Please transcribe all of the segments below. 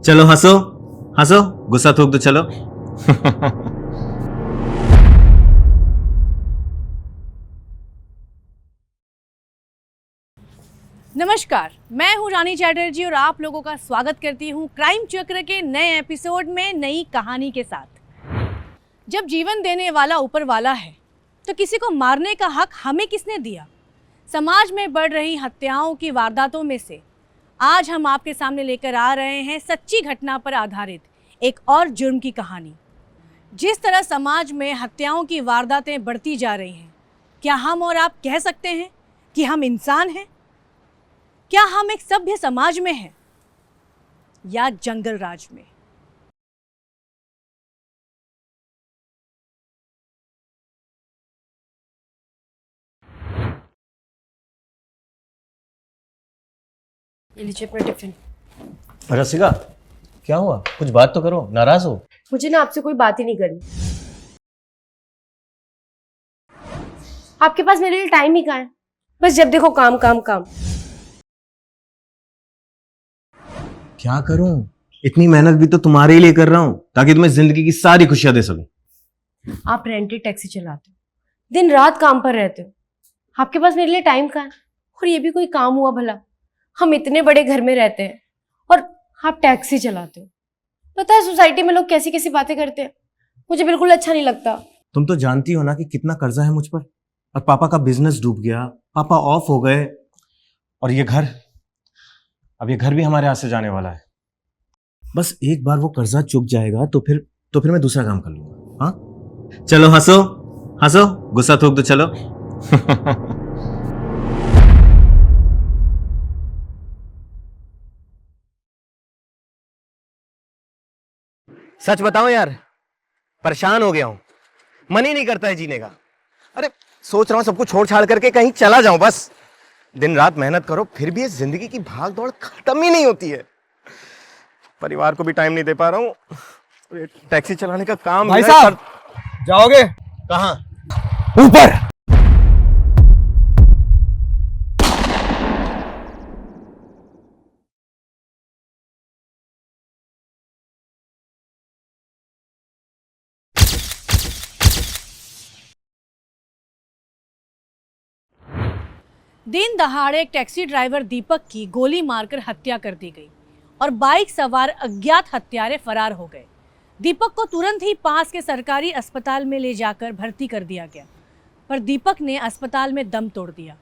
चलो हंसो हंसो, गुस्सा थूक दो चलो। नमस्कार, मैं हूं रानी चैटर्जी और आप लोगों का स्वागत करती हूं क्राइम चक्र के नए एपिसोड में नई कहानी के साथ। जब जीवन देने वाला ऊपर वाला है तो किसी को मारने का हक हमें किसने दिया? समाज में बढ़ रही हत्याओं की वारदातों में से आज हम आपके सामने लेकर आ रहे हैं सच्ची घटना पर आधारित एक और जुर्म की कहानी। जिस तरह समाज में हत्याओं की वारदातें बढ़ती जा रही हैं, क्या हम और आप कह सकते हैं कि हम इंसान हैं? क्या हम एक सभ्य समाज में हैं या जंगल राज में? ये लीजिए अपना टिफिन। रसिका, क्या हुआ? कुछ बात तो करो, नाराज हो? मुझे ना आपसे कोई बात ही नहीं करनी। आपके पास मेरे लिए टाइम ही कहाँ है? बस जब देखो काम काम काम। क्या करूं? इतनी मेहनत भी तो तुम्हारे लिए कर रहा हूं ताकि तुम्हें जिंदगी की सारी खुशियां दे सकूं। आप रेंटेड टैक्सी चलाते हो, दिन रात काम पर रहते हो, आपके पास मेरे लिए टाइम कहाँ है? और ये भी कोई काम हुआ भला? हम इतने बड़े घर में रहते हैं और आप टैक्सी चलाते हो। पता है सोसाइटी में लोग कैसी कैसी बातें करते हैं, मुझे बिल्कुल अच्छा नहीं लगता। तुम तो जानती हो ना कि कितना कर्जा है मुझ पर, और पापा का बिजनेस डूब गया, पापा ऑफ हो गए, और ये घर, अब ये घर भी हमारे हाथ से जाने वाला है। बस एक बार वो कर्जा चुक जाएगा तो फिर मैं दूसरा काम कर लूंगा। हाँ चलो हंसो हंसो, गुस्सा थूक दो चलो। सच बताओ यार, परेशान हो गया हूं, मन ही नहीं करता है जीने का। अरे सोच रहा हूं सबको छोड़ छाड़ करके कहीं चला जाऊं बस। दिन रात मेहनत करो फिर भी ये जिंदगी की भाग दौड़ खत्म ही नहीं होती है। परिवार को भी टाइम नहीं दे पा रहा हूं। ये टैक्सी चलाने का काम भाई भी ना साहब, जाओगे कहां? ऊपर? दिन दहाड़े एक टैक्सी ड्राइवर दीपक की गोली मारकर हत्या कर दी गई और बाइक सवार अज्ञात हत्यारे फरार हो गए। दीपक को तुरंत ही पास के सरकारी अस्पताल में ले जाकर भर्ती कर दिया गया, पर दीपक ने अस्पताल में दम तोड़ दिया।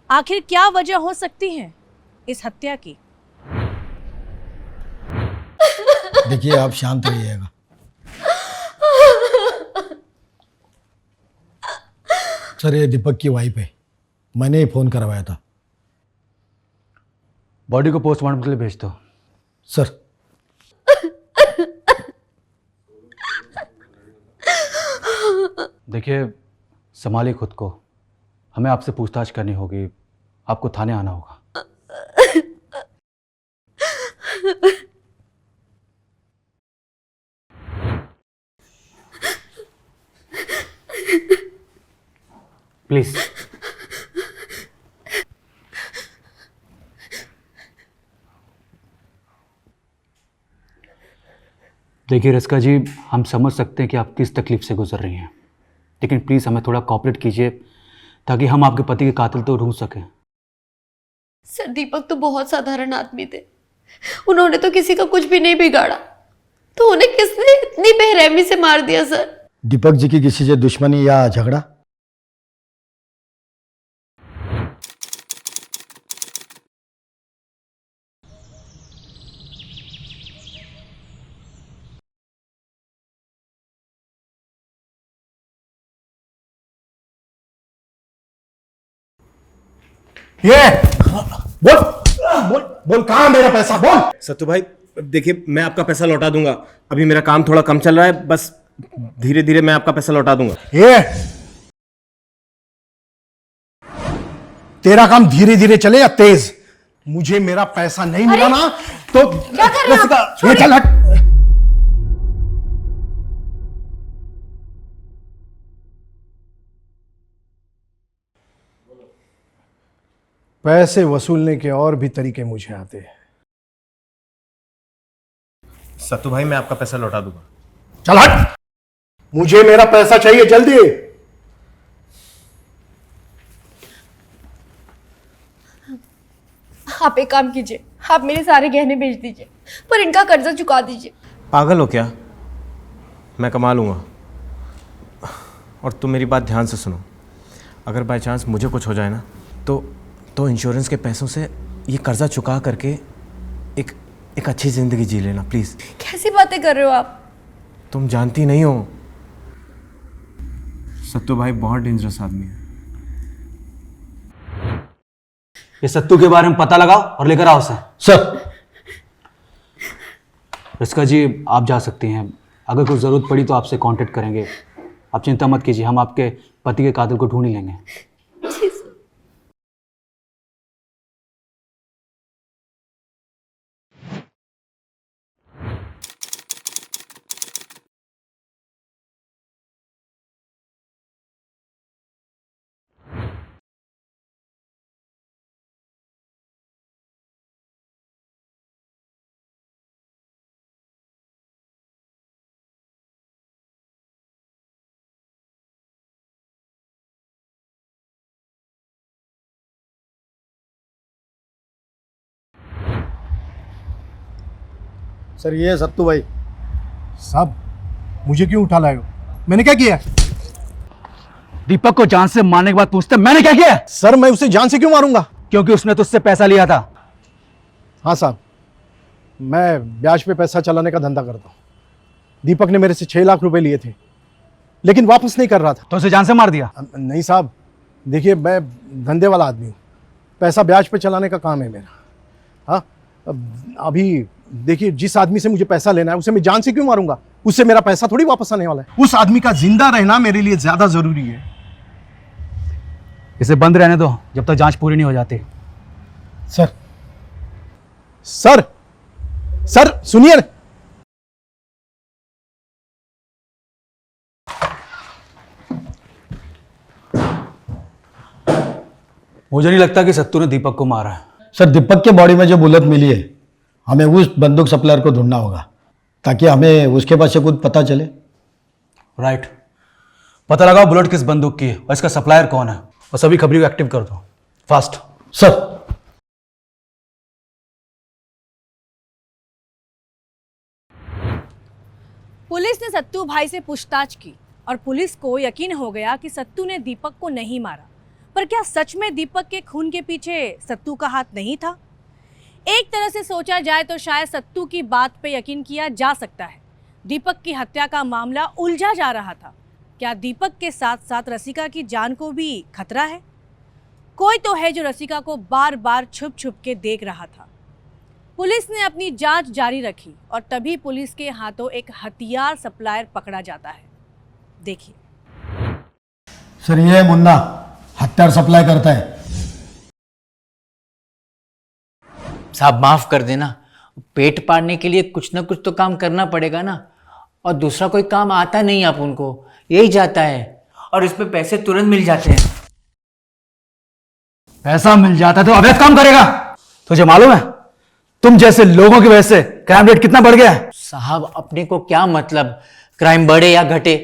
आखिर क्या वजह हो सकती है इस हत्या की? देखिए, आप शांत रहिएगा। सर, ये दीपक की वाइफ है, मैंने ही फोन करवाया था। बॉडी को पोस्टमार्टम के लिए भेज दो। सर, देखिए, संभालिए खुद को, हमें आपसे पूछताछ करनी होगी, आपको थाने आना होगा। प्लीज। देखिए रस्का जी, हम समझ सकते हैं कि आप किस तकलीफ से गुजर रही हैं, लेकिन प्लीज़ हमें थोड़ा कोऑपरेट कीजिए ताकि हम आपके पति के कातिल तो ढूंढ सकें। सर, दीपक तो बहुत साधारण आदमी थे, उन्होंने तो किसी का कुछ भी नहीं बिगाड़ा, तो उन्हें किसने इतनी बेरहमी से मार दिया? सर, दीपक जी की किसी से दुश्मनी या झगड़ा? ये बोल बोल बोल, कहां मेरा पैसा? बोल। सत्तू भाई देखिए, मैं आपका पैसा लौटा दूंगा, अभी मेरा काम थोड़ा कम चल रहा है, बस धीरे धीरे मैं आपका पैसा लौटा दूंगा। ये तेरा काम धीरे धीरे चले या तेज? मुझे मेरा पैसा नहीं मिला ना तो क्या कर रहे हो आप? ये चल हट। पैसे वसूलने के और भी तरीके मुझे आते हैं। सत्तू भाई, मैं आपका पैसा लौटा दूंगा। चल हट, मुझे मेरा पैसा चाहिए जल्दी। आप एक काम कीजिए, आप मेरे सारे गहने बेच दीजिए, पर इनका कर्जा चुका दीजिए। पागल हो क्या? मैं कमा लूँगा। और तुम मेरी बात ध्यान से सुनो, अगर बाय चांस मुझे कुछ हो जाए ना, तो इंश्योरेंस के पैसों से ये कर्जा चुका करके एक अच्छी ज़िंदगी जी लेना प्लीज़। कैसी बातें कर रहे हो आप? तुम जानती नहीं हो, सत्तू भाई बहुत डेंजरस आदमी है। ये सत्तू के बारे में पता लगाओ और लेकर आओ उसे। सर। रिस्का जी, आप जा सकती हैं। अगर कोई ज़रूरत पड़ी तो आपसे कांटेक्ट करेंगे। आप चिंता मत कीजिए, हम आपके पति के कातिल को ढूंढ ही लेंगे। सर ये है सत्तू भाई। साहब, मुझे क्यों उठा लाए हो? मैंने क्या किया? दीपक को जान से मारने के बाद पूछते मैंने क्या किया? सर मैं उसे जान से क्यों मारूंगा? क्योंकि उसने तुझसे पैसा लिया था। हाँ साहब, मैं ब्याज पे पैसा चलाने का धंधा करता हूँ। दीपक ने मेरे से 6 लाख रुपए लिए थे, लेकिन वापस नहीं कर रहा था। तो उसे जान से मार दिया? नहीं साहब, देखिए मैं धंधे वाला आदमी हूँ, पैसा ब्याज पे चलाने का काम है मेरा। हाँ, अभी देखिए, जिस आदमी से मुझे पैसा लेना है उसे मैं जान से क्यों मारूंगा? उससे मेरा पैसा थोड़ी वापस आने वाला है। उस आदमी का जिंदा रहना मेरे लिए ज्यादा जरूरी है। इसे बंद रहने दो जब तक जांच पूरी नहीं हो जाती। सर, सर, सर सुनिए। मुझे नहीं लगता कि सत्तू ने दीपक को मारा है। सर, दीपक के बॉडी में जो बुलेट मिली है, हमें उस बंदूक सप्लायर को ढूंढना होगा ताकि हमें उसके पास से कुछ पता चले। राइट, पता लगाओ बुलेट किस बंदूक की है और इसका सप्लायर कौन है, और सभी खबरी को एक्टिव कर दो फास्ट। सर। पुलिस ने सत्तू भाई से पूछताछ की और पुलिस को यकीन हो गया कि सत्तू ने दीपक को नहीं मारा। पर क्या सच में दीपक के खून के पीछे सत्तू का हाथ नहीं था? एक तरह से सोचा जाए तो शायद सत्तू की बात पे यकीन किया जा सकता है। दीपक की हत्या का मामला उलझा जा रहा था। क्या दीपक के साथ साथ रसिका की जान को भी खतरा है? कोई तो है जो रसिका को बार बार छुप छुप के देख रहा था। पुलिस ने अपनी जांच जारी रखी और तभी पुलिस के हाथों एक हथियार सप्लायर पकड़ा जाता है। देखिए। सर ये है मुन्ना, हथियार सप्लाई करता है। साहब माफ कर देना, पेट पालने के लिए कुछ ना कुछ तो काम करना पड़ेगा ना, और दूसरा कोई काम आता नहीं आप उनको, यही जाता है और इसमें पैसे तुरंत मिल जाते हैं। पैसा मिल जाता है तो अवैध काम करेगा? तुझे मालूम है तुम जैसे लोगों की वजह से क्राइम रेट कितना बढ़ गया है? साहब अपने को क्या मतलब क्राइम बढ़े या घटे,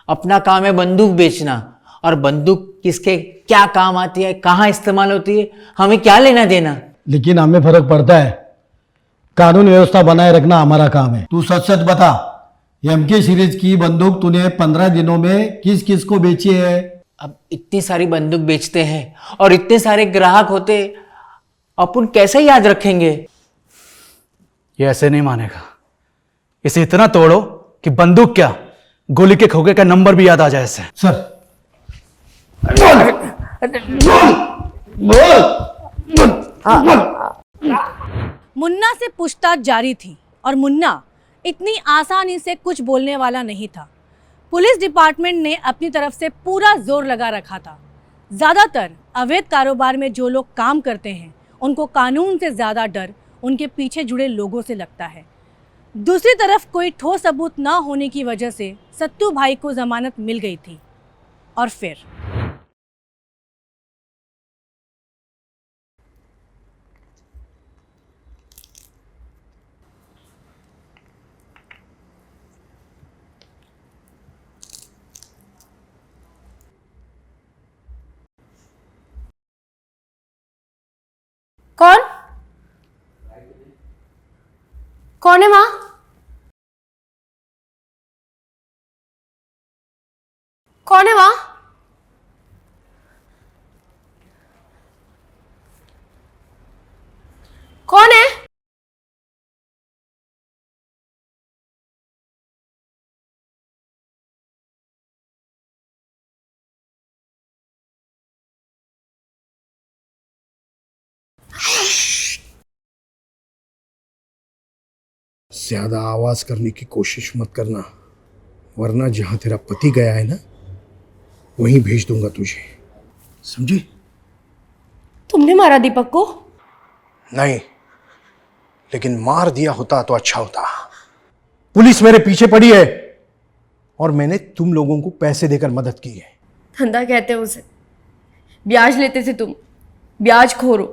अपना काम है बंदूक बेचना, और बंदूक किसके क्या काम आती है, कहाँ इस्तेमाल होती है, हमें क्या लेना देना। लेकिन हमें फर्क पड़ता है, कानून व्यवस्था बनाए रखना हमारा काम है। तू सच सच बता, एमके सीरीज की बंदूक तूने 15 दिनों में किस किस को बेची है? अब इतनी सारी बंदूक बेचते हैं और इतने सारे ग्राहक होते, अपन कैसे याद रखेंगे? ये ऐसे नहीं मानेगा। इसे इतना तोड़ो कि बंदूक क्या, गोली के खोखे का नंबर भी याद आ जाए इसे। सर। मुन्ना से पूछताछ जारी थी और मुन्ना इतनी आसानी से कुछ बोलने वाला नहीं था। पुलिस डिपार्टमेंट ने अपनी तरफ से पूरा जोर लगा रखा था। ज़्यादातर अवैध कारोबार में जो लोग काम करते हैं उनको कानून से ज़्यादा डर उनके पीछे जुड़े लोगों से लगता है। दूसरी तरफ कोई ठोस सबूत ना होने की वजह से सत्तू भाई को जमानत मिल गई थी। और फिर कौन? कौन है वहां? कौन है वहां? कौन है? ज्यादा आवाज करने की कोशिश मत करना, वरना जहां तेरा पति गया है ना, वहीं भेज दूंगा तुझे, समझी? तुमने मारा दीपक को? नहीं, लेकिन मार दिया होता तो अच्छा होता। पुलिस मेरे पीछे पड़ी है और मैंने तुम लोगों को पैसे देकर मदद की है। धंधा कहते हो उसे, ब्याज लेते थे तुम, ब्याज खोरो,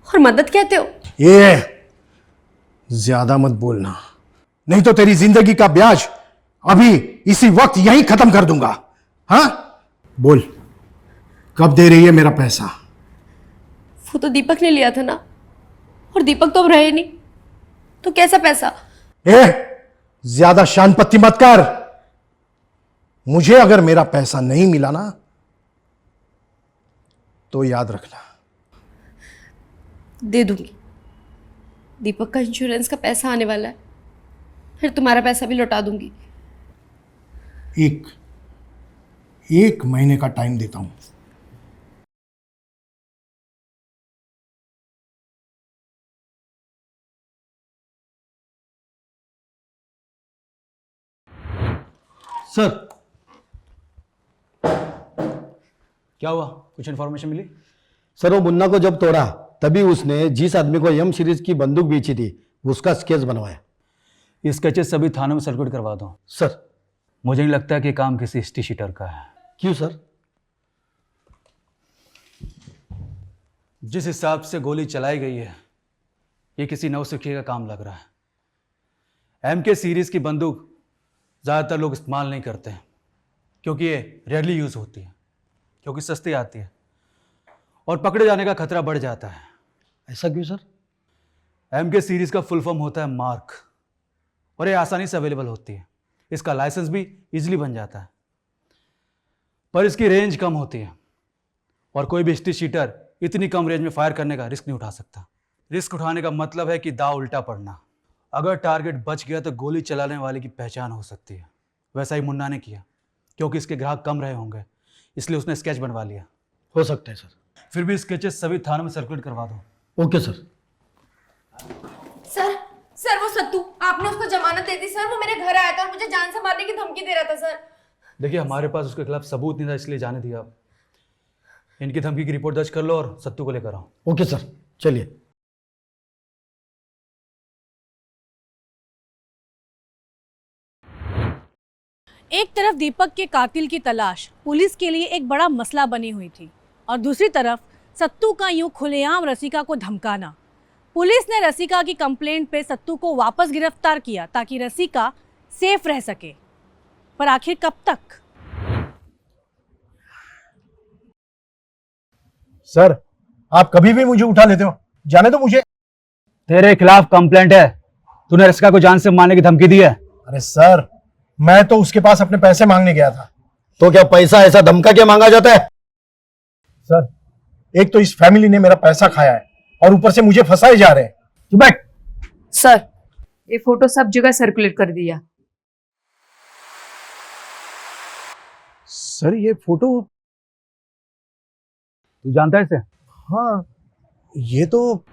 और मदद कहते हो? ये ज्यादा मत बोलना, नहीं तो तेरी जिंदगी का ब्याज अभी इसी वक्त यहीं खत्म कर दूंगा। हाँ, बोल, कब दे रही है मेरा पैसा? वो तो दीपक ने लिया था ना, और दीपक तो अब रहे नहीं, तो कैसा पैसा? ज्यादा शान पत्ती मत कर। मुझे अगर मेरा पैसा नहीं मिला ना, तो याद रखना। दे दूंगी, दीपक का इंश्योरेंस का पैसा आने वाला है, फिर तुम्हारा पैसा भी लौटा दूंगी। एक महीने का टाइम देता हूं। सर, क्या हुआ? कुछ इन्फॉर्मेशन मिली? सर, वो मुन्ना को जब तोड़ा तभी उसने जिस आदमी को एम सीरीज की बंदूक बेची थी उसका स्केच बनवाया। ये स्केचेस सभी थानों में सर्कुलेट करवा दो। सर। मुझे नहीं लगता कि काम किसी हिस्ट्री शीटर का है। क्यों सर? जिस हिसाब से गोली चलाई गई है, ये किसी नौसिखिए का काम लग रहा है। एमके सीरीज की बंदूक ज़्यादातर लोग इस्तेमाल नहीं करते हैं, क्योंकि ये रेयरली यूज़ होती है, क्योंकि सस्ती आती है और पकड़े जाने का खतरा बढ़ जाता है। ऐसा क्यों सर? एमके सीरीज का फुल फॉर्म होता है मार्क, और ये आसानी से अवेलेबल होती है। इसका लाइसेंस भी इजीली बन जाता है, पर इसकी रेंज कम होती है और कोई भी हिस्ट्री शीटर इतनी कम रेंज में फायर करने का रिस्क नहीं उठा सकता। रिस्क उठाने का मतलब है कि दाव उल्टा पड़ना। अगर टारगेट बच गया तो गोली चलाने वाले की पहचान हो सकती है। वैसा ही मुन्ना ने किया, क्योंकि इसके ग्राहक कम रहे होंगे, इसलिए उसने स्केच बनवा लिया। हो सकता है सर। फिर भी स्केचेस सभी थानों में सर्कुलेट करवा दो। Okay sir. सर, सर वो सत्तू, आपने उसको जमानत दे दी सर। वो मेरे घर आया था और मुझे जान से मारने की धमकी दे रहा था सर। देखिए, हमारे पास उसके खिलाफ सबूत नहीं था, इसलिए जाने दिया। इनकी धमकी की रिपोर्ट दर्ज कर लो और सत्तू को लेकर आओ। ओके सर, चलिए। एक तरफ दीपक के कातिल की तलाश पुलिस के लिए एक बड़ा मसला बनी हुई थी, और दूसरी तरफ सत्तू का यूं खुलेआम रसिका को धमकाना। पुलिस ने रसिका की कंप्लेंट पे सत्तू को वापस गिरफ्तार किया ताकि रसिका सेफ रह सके, पर आखिर कब तक? सर, आप कभी भी मुझे उठा लेते हो, जाने दो मुझे। तेरे खिलाफ कंप्लेंट है, तूने रसिका को जान से मारने की धमकी दी है। अरे सर, मैं तो उसके पास अपने पैसे मांगने गया था। तो क्या पैसा ऐसा धमका के मांगा जाता है? सर, एक तो इस फैमिली ने मेरा पैसा खाया है और ऊपर से मुझे फंसाए जा रहे हैं। तू बैठ। सर, ये फोटो सब जगह सर्कुलेट कर दिया। सर, ये फोटो? तू जानता है इसे? हाँ, ये तो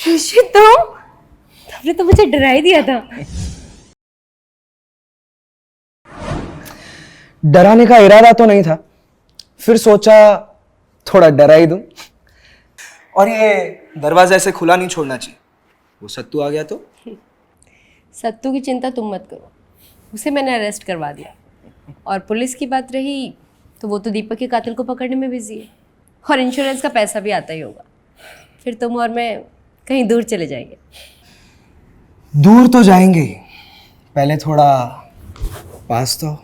ऋषि, तुमने तो मुझे डरा ही दिया था। डराने का इरादा तो नहीं था, फिर सोचा थोड़ा डरा ही दूं। और ये दरवाजा ऐसे खुला नहीं छोड़ना चाहिए, वो सत्तू आ गया तो। सत्तू की चिंता तुम मत करो, उसे मैंने अरेस्ट करवा दिया। और पुलिस की बात रही तो वो तो दीपक के कातिल को पकड़ने में बिजी है, और इंश्योरेंस का पैसा भी आता ही होगा। फिर तुम और मैं कहीं दूर चले जाएंगे। दूर तो जाएंगे ही, पहले थोड़ा पास तो।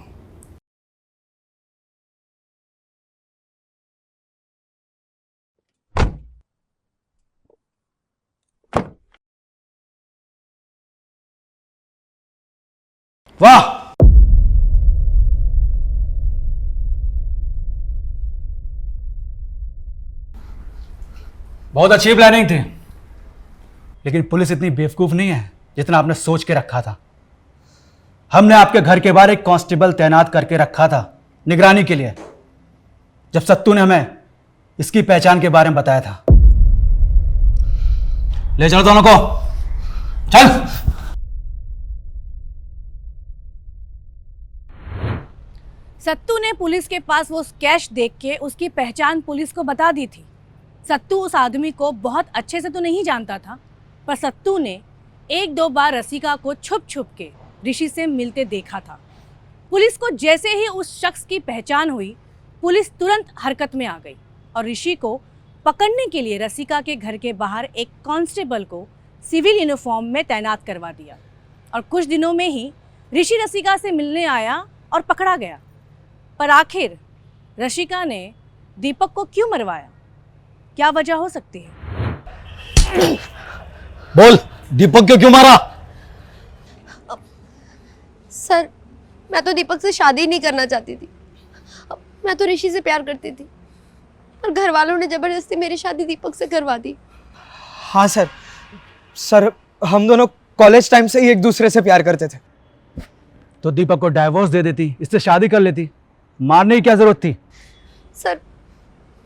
वाह, बहुत अच्छी प्लानिंग थी, लेकिन पुलिस इतनी बेवकूफ नहीं है जितना आपने सोच के रखा था। हमने आपके घर के बाहर एक कांस्टेबल तैनात करके रखा था निगरानी के लिए, जब सत्तू ने हमें इसकी पहचान के बारे में बताया था। ले चलो दोनों को, चल। सत्तू ने पुलिस के पास वो कैश देख के उसकी पहचान पुलिस को बता दी थी। सत्तू उस आदमी को बहुत अच्छे से तो नहीं जानता था, पर सत्तू ने एक दो बार रसिका को छुप छुप के ऋषि से मिलते देखा था। पुलिस को जैसे ही उस शख्स की पहचान हुई, पुलिस तुरंत हरकत में आ गई और ऋषि को पकड़ने के लिए रसिका के घर के बाहर एक कांस्टेबल को सिविल यूनिफॉर्म में तैनात करवा दिया। और कुछ दिनों में ही ऋषि रसिका से मिलने आया और पकड़ा गया। पर आखिर रसिका ने दीपक को क्यों मरवाया? क्या वजह हो सकती है? बोल, दीपक को क्यों मारा? सर, मैं तो दीपक से शादी नहीं करना चाहती थी। मैं तो ऋषि से प्यार करती थी, पर घर वालों ने जबरदस्ती मेरी शादी दीपक से करवा दी। हाँ सर, हम दोनों कॉलेज टाइम से ही एक दूसरे से प्यार करते थे। तो दीपक को डाइवोर्स दे देती, इससे शादी कर लेती, मारने की क्या जरूरत थी? सर,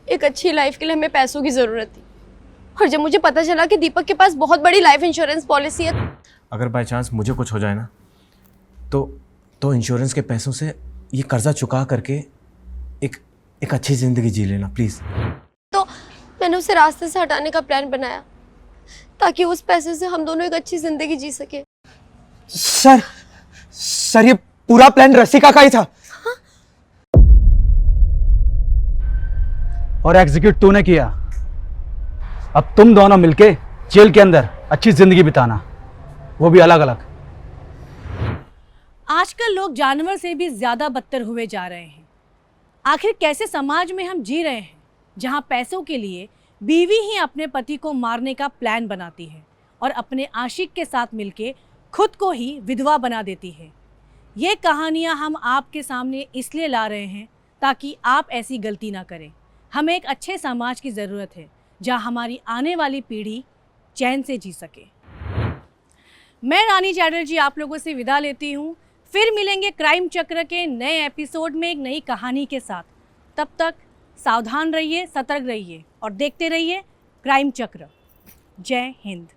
एक अच्छी लाइफ के लिए हमें पैसों की ज़रूरत थी, और जब मुझे पता चला कि दीपक के पास बहुत बड़ी लाइफ इंश्योरेंस पॉलिसी है। अगर बाय चांस मुझे कुछ हो जाए ना, तो इंश्योरेंस के पैसों से ये कर्जा चुका करके एक अच्छी ज़िंदगी जी लेना प्लीज़। तो मैंने उसे रास्ते से हटाने का प्लान बनाया, ताकि उस पैसे से हम दोनों एक अच्छी ज़िंदगी जी सके। सर ये पूरा प्लान रसिका का ही था। और एग्जीक्यूट तूने किया। अब तुम दोनों मिलके जेल के अंदर अच्छी जिंदगी बिताना, वो भी अलग अलग। आजकल लोग जानवर से भी ज्यादा बदतर हुए जा रहे हैं। आखिर कैसे समाज में हम जी रहे हैं, जहां पैसों के लिए बीवी ही अपने पति को मारने का प्लान बनाती है और अपने आशिक के साथ मिलके खुद को ही विधवा बना देती है। ये कहानियां हम आपके सामने इसलिए ला रहे हैं ताकि आप ऐसी गलती ना करें। हमें एक अच्छे समाज की ज़रूरत है जहां हमारी आने वाली पीढ़ी चैन से जी सके। मैं रानी चैटर्जी आप लोगों से विदा लेती हूँ। फिर मिलेंगे क्राइम चक्र के नए एपिसोड में एक नई कहानी के साथ। तब तक सावधान रहिए, सतर्क रहिए और देखते रहिए क्राइम चक्र। जय हिंद।